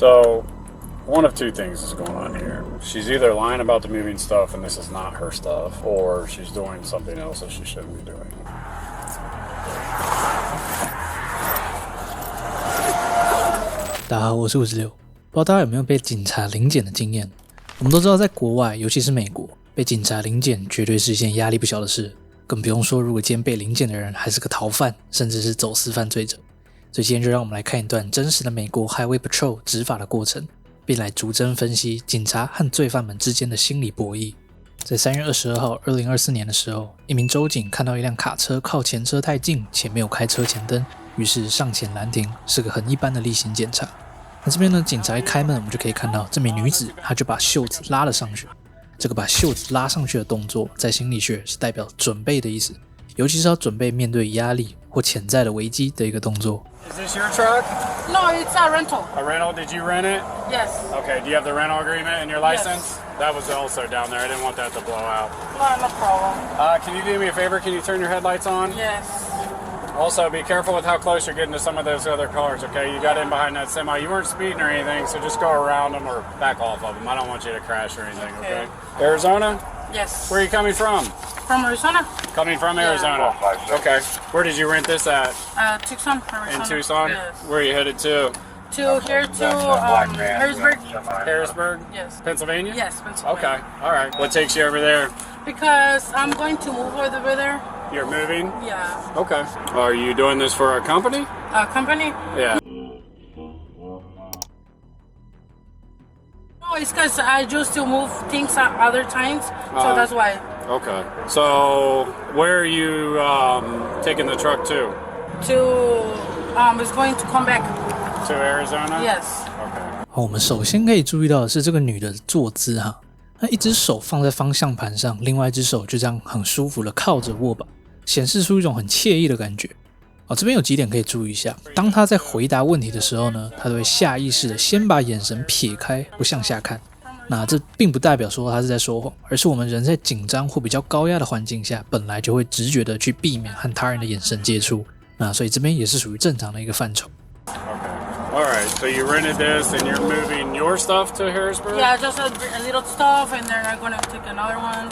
So, one of two things is going on here. She's either lying about the moving stuff and this is not her stuff, or she's doing something else that she shouldn't be doing. 大家好，我是56。不知道大家有没有被警察临检的经验？我们都知道，在国外，尤其是美国，被警察临检绝对是一件压力不小的事，更不用说如果今天被临检的人还是个逃犯，甚至是走私犯罪者。所以今天就让我们来看一段真实的美国 Highway Patrol 执法的过程，并来逐帧分析警察和罪犯们之间的心理博弈。在3月22号2024年的时候，一名州警看到一辆卡车靠前车太近且没有开车前灯，于是上前拦停，是个很一般的例行检查。那这边呢，警察一开门，我们就可以看到这名女子，她就把袖子拉了上去。这个把袖子拉上去的动作，在心理学是代表准备的意思，尤其是要准备面对压力或潜在的危机的一个动作。Is this your truck? No, it's a rental. A rental? Did you rent it? Yes. Okay, do you have the rental agreement and your license? Yes. That was also down there. I didn't want that to blow out. No problem. Can you do me a favor? Can you turn your headlights on? Yes. Also, be careful with how close you're getting to some of those other cars, okay? You got in behind that semi. You weren't speeding or anything, so just go around them or back off of them. I don't want you to crash or anything, okay? Arizona? Yes. Where are you coming from? From Arizona? Coming from Arizona. Okay. Where did you rent this at? Tucson, Arizona. In Tucson? Yes. Where are you headed to? Here to Harrisburg. Harrisburg? Yes. Pennsylvania? Yes, Pennsylvania. Okay. All right. What takes you over there? Because I'm going to move over there. You're moving? Yeah. Okay. Are you doing this for a company? Company? Yeah. No, it's because I used to move things at other times, so that's why. Okay. So, where are you taking the truck to? It's going to come back. To Arizona? Yes. Okay. 好，我们首先可以注意到的是这个女的坐姿哈，那一只手放在方向盘上，另外一只手就这样很舒服的靠着握把，显示出一种很惬意的感觉。这边有几点可以注意一下。当她在回答问题的时候呢，她都会下意识的先把眼神撇开，不向下看。那这并不代表说她是在说谎，而是我们人在紧张或比较高压的环境下，本来就会直觉的去避免和他人的眼神接触。那所以这边也是属于正常的一个范畴。Okay. All right. So you rented this and you're moving your stuff to Harrisburg? Yeah, just a little stuff, and then I'm going to take another one.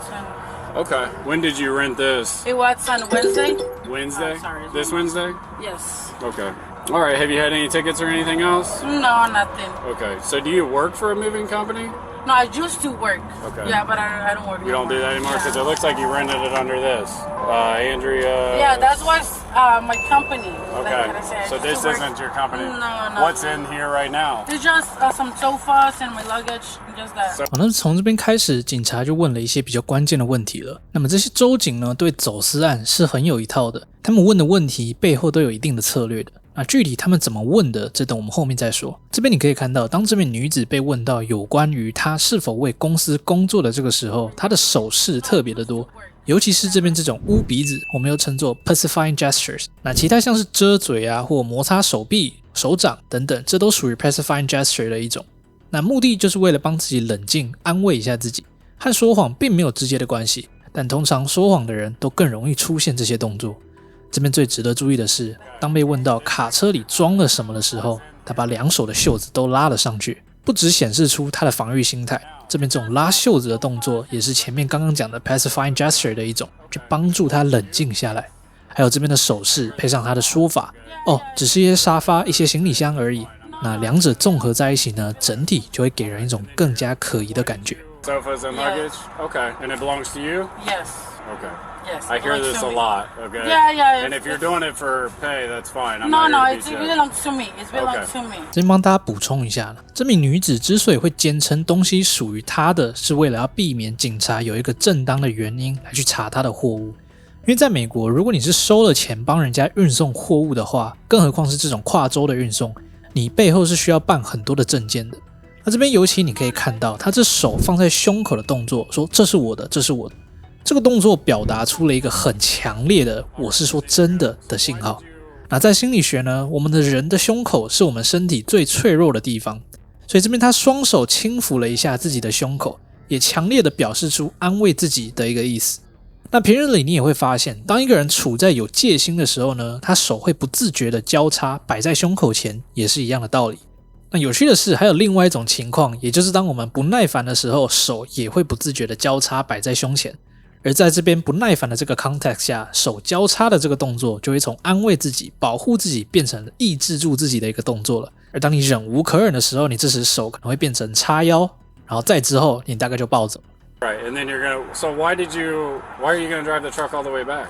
Okay. When did you rent this? It was on Wednesday. Wednesday? Sorry. This Wednesday? Yes. Okay. All right. Have you had any tickets or anything else? No, nothing. Okay. So do you work for a moving company? No, I used to work. Okay. Yeah, but I don't work. You don't do that anymore? Because Yeah. it looks like you rented it under this. Andrea. Yeah, that was my company. Okay. Like I said, So I this used to work. isn't your company? No. What's in here right now? It's just some sofas and my luggage, just that. 好，那从这边开始，警察就问了一些比较关键的问题了。那么这些州警呢，对走私案是很有一套的，他们问的问题背后都有一定的策略的。那具体他们怎么问的，这等我们后面再说。这边你可以看到，当这名女子被问到有关于她是否为公司工作的这个时候，她的手势特别的多，尤其是这边这种捂鼻子，我们又称作 pacifying gestures。那其他像是遮嘴啊，或摩擦手臂、手掌等等，这都属于 pacifying gesture 的一种。那目的就是为了帮自己冷静，安慰一下自己。和说谎并没有直接的关系，但通常说谎的人都更容易出现这些动作。这边最值得注意的是，当被问到卡车里装了什么的时候，他把两手的袖子都拉了上去，不只显示出他的防御心态，这边这种拉袖子的动作也是前面刚刚讲的 pacifying gesture 的一种，去帮助他冷静下来。还有这边的手势配上他的说法，只是一些沙发、一些行李箱而已。那两者综合在一起呢，整体就会给人一种更加可疑的感觉。Sofas and luggage? Okay. And it belongs to you? Yes. Okay. Yes. I hear this a lot, okay? Yeah. And if you're doing it for pay, that's fine. I'm No, not here it to be judged. belongs to me. It belongs to me. 这边帮大家补充一下了，这名女子之所以会坚称东西属于她的，是为了要避免警察有一个正当的原因来去查她的货物。因为在美国，如果你是收了钱帮人家运送货物的话，更何况是这种跨州的运送，你背后是需要办很多的证件的。那这边尤其你可以看到，他这手放在胸口的动作，说这是我的，这是我的。这个动作表达出了一个很强烈的“我是说真的”的信号。那在心理学呢，我们的人的胸口是我们身体最脆弱的地方，所以这边他双手轻抚了一下自己的胸口，也强烈的表示出安慰自己的一个意思。那平日里你也会发现，当一个人处在有戒心的时候呢，他手会不自觉的交叉摆在胸口前，也是一样的道理。那有趣的是，还有另外一种情况，也就是当我们不耐烦的时候，手也会不自觉的交叉摆在胸前。而在这边不耐烦的这个 context 下，手交叉的这个动作就会从安慰自己、保护自己变成抑制住自己的一个动作了。而当你忍无可忍的时候，你这时手可能会变成叉腰，然后再之后你大概就暴走。Right, and then you're gonna. So why are you gonna drive the truck all the way back?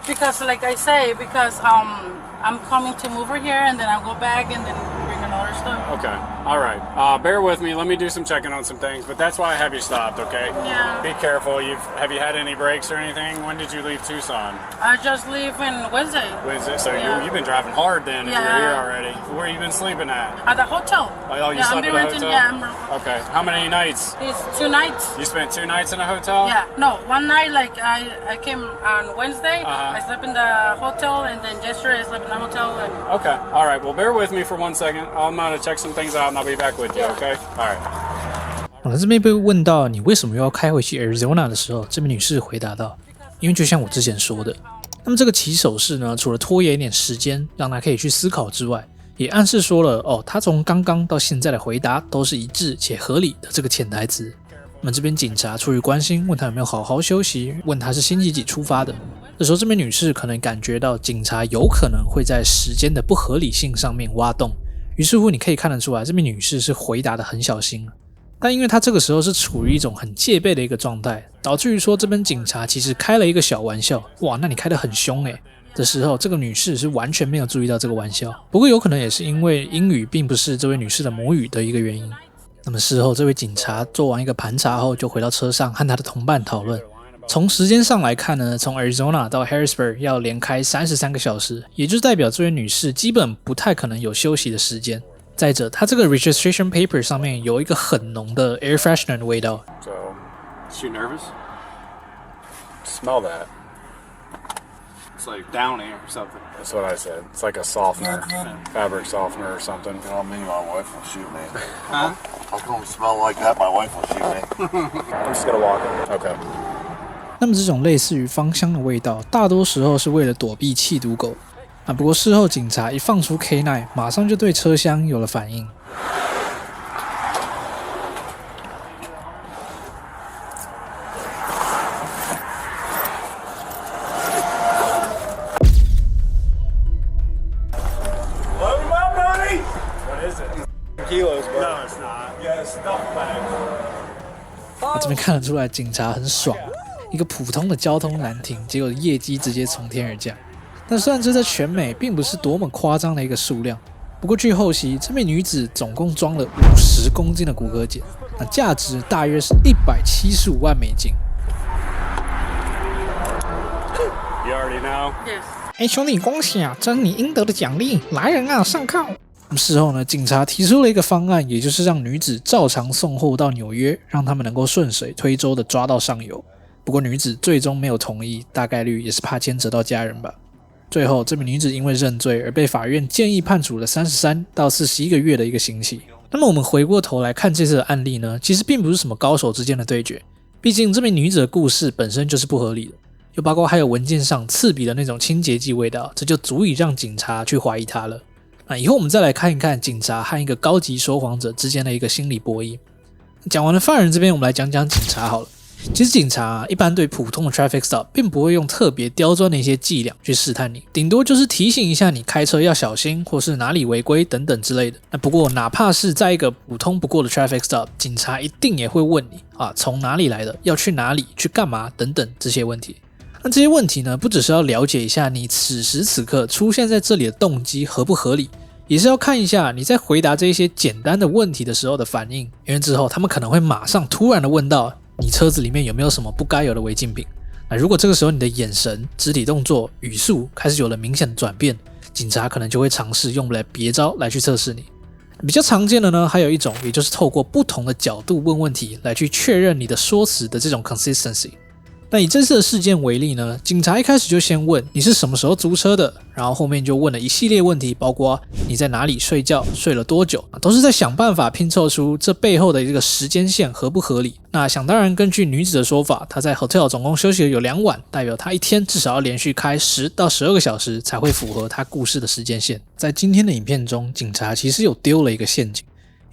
Because, like I say, because I'm coming to move her here, and then I'll go back, and then bring another stuff. Okay, all right. Bear with me. Let me do some checking on some things, but that's why I have you stopped. Okay. Yeah. Be careful. Have you had any breaks or anything? When did you leave Tucson? I just leave on Wednesday. Wednesday. So Yeah. you've been driving hard then. If Yeah. you're here already. Where have you been sleeping at? At the hotel. Oh, you yeah, slept I'm at a renting. hotel? Yeah, Okay. How many nights? it's 2 nights. You spent 2 nights in a hotel? Yeah, no, one night like I came on Wednesday. Uh-huh. I slept in the hotel, and then yesterday I slept in the hotel. And Okay. All right. Well, bear with me for 1 second. I'm gonna check some things out, and I'll be back with you. Yeah. Okay. All right. 我在这边被问到你为什么又要开回去 Arizona 的时候，这名女士回答道：“因为就像我之前说的，那么这个起手式呢，除了拖延一点时间，让她可以去思考之外，也暗示说了哦，她从刚刚到现在的回答都是一致且合理的这个潜台词。那么这边警察出于关心，问她有没有好好休息，问她是星期几出发的。这时候这名女士可能感觉到警察有可能会在时间的不合理性上面挖洞。”于是乎，你可以看得出来，这名女士是回答的很小心，但因为她这个时候是处于一种很戒备的一个状态，导致于说这边警察其实开了一个小玩笑，哇，那你开得很凶诶的时候，这个女士是完全没有注意到这个玩笑。不过有可能也是因为英语并不是这位女士的母语的一个原因。那么事后，这位警察做完一个盘查后，就回到车上和他的同伴讨论。从时间上来看呢，从 Arizona 到 Harrisburg 要连开33个小时，也就是代表这位女士基本不太可能有休息的时间。再者，她这个 registration paper 上面有一个很浓的 air freshener 的味道。So, is she nervous? Smell that. It's like downy or something. That's what I said. It's like a softener, fabric softener or something. You know me, my wife will shoot me. Huh? How come it smell like that? My wife will shoot me. I'm just gonna walk it. Okay. 那么这种类似于芳香的味道，大多时候是为了躲避缉毒狗。不过事后警察一放出 K9， 马上就对车厢有了反应。Load him up, buddy! What is it? Kilos, bro. No, it's not. Yeah, it's stuff bag. 这边看得出来警察很爽，一个普通的交通拦停，结果业绩直接从天而降。但虽然这在全美并不是多么夸张的一个数量，不过据后期，这名女子总共装了50公斤的骨骼碱，那价值大约是175万美金。You already know. yes. 兄弟，恭喜啊，这是你应得的奖励！来人啊，上铐！事后呢，警察提出了一个方案，也就是让女子照常送货到纽约，让他们能够顺水推舟的抓到上游。不过女子最终没有同意，大概率也是怕牵扯到家人吧。最后，这名女子因为认罪而被法院建议判处了33到41个月的一个刑期。那么我们回过头来看这次的案例呢，其实并不是什么高手之间的对决，毕竟这名女子的故事本身就是不合理的，又包括还有文件上刺鼻的那种清洁剂味道，这就足以让警察去怀疑她了。那以后我们再来看一看警察和一个高级说谎者之间的一个心理博弈。讲完了犯人这边，我们来讲讲警察好了。其实警察一般对普通的 traffic stop 并不会用特别刁钻的一些伎俩去试探你，顶多就是提醒一下你开车要小心，或是哪里违规等等之类的。那不过哪怕是在一个普通不过的 traffic stop， 警察一定也会问你从哪里来的，要去哪里，去干嘛等等这些问题。那这些问题呢，不只是要了解一下你此时此刻出现在这里的动机合不合理，也是要看一下你在回答这些简单的问题的时候的反应，因为之后他们可能会马上突然的问到你车子里面有没有什么不该有的违禁品。那如果这个时候你的眼神、肢体动作、语速开始有了明显的转变，警察可能就会尝试用来别招来去测试你。比较常见的呢，还有一种，也就是透过不同的角度问问题来去确认你的说辞的这种 consistency。那以这次的事件为例呢，警察一开始就先问你是什么时候租车的，然后后面就问了一系列问题，包括你在哪里睡觉，睡了多久，都是在想办法拼凑出这背后的一个时间线合不合理。那想当然，根据女子的说法，她在 hotel 总共休息了有2晚，代表她一天至少要连续开10到12个小时才会符合她故事的时间线。在今天的影片中，警察其实有丢了一个陷阱，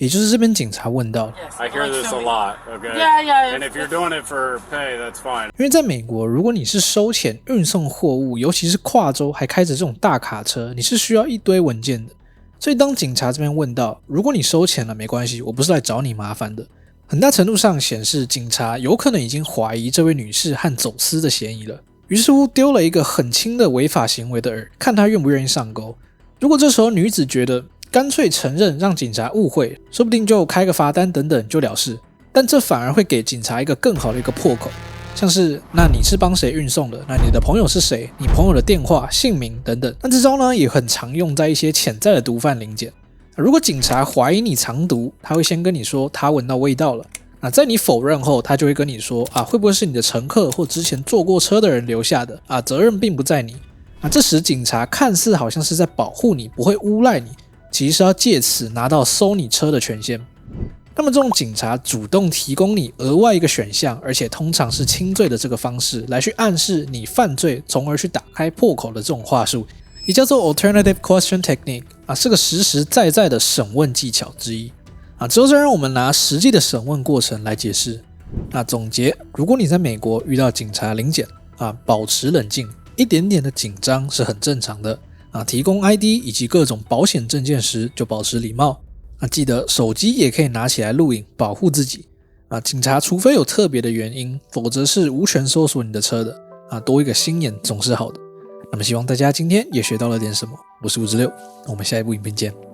也就是这边警察问到， Yes. I hear like this a showing- lot. Okay. Yeah, yeah. And if you're doing it for pay, that's fine. 因为在美国，如果你是收钱运送货物，尤其是跨州还开着这种大卡车，你是需要一堆文件的。所以当警察这边问到，如果你收钱了没关系，我不是来找你麻烦的，很大程度上显示警察有可能已经怀疑这位女士和走私的嫌疑了，于是乎丢了一个很轻的违法行为的饵，看她愿不愿意上钩。如果这时候女子觉得干脆承认让警察误会，说不定就开个罚单等等就了事，但这反而会给警察一个更好的一个破口，像是那你是帮谁运送的，那你的朋友是谁，你朋友的电话姓名等等。那这招呢也很常用在一些潜在的毒贩零检。如果警察怀疑你藏毒，他会先跟你说他闻到味道了，那在你否认后，他就会跟你说会不会是你的乘客或之前坐过车的人留下的责任并不在你。这时警察看似好像是在保护你，不会诬赖你，其实是要借此拿到搜你车的权限。那么这种警察主动提供你额外一个选项，而且通常是轻罪的这个方式，来去暗示你犯罪，从而去打开破口的这种话术，也叫做 Alternative Question Technique 是个实实在在的审问技巧之一之后再让我们拿实际的审问过程来解释。那总结，如果你在美国遇到警察临检保持冷静，一点点的紧张是很正常的提供 ID 以及各种保险证件时就保持礼貌。记得手机也可以拿起来录影，保护自己警察除非有特别的原因，否则是无权搜索你的车的多一个心眼总是好的。那么希望大家今天也学到了点什么，我是5之6，我们下一部影片见。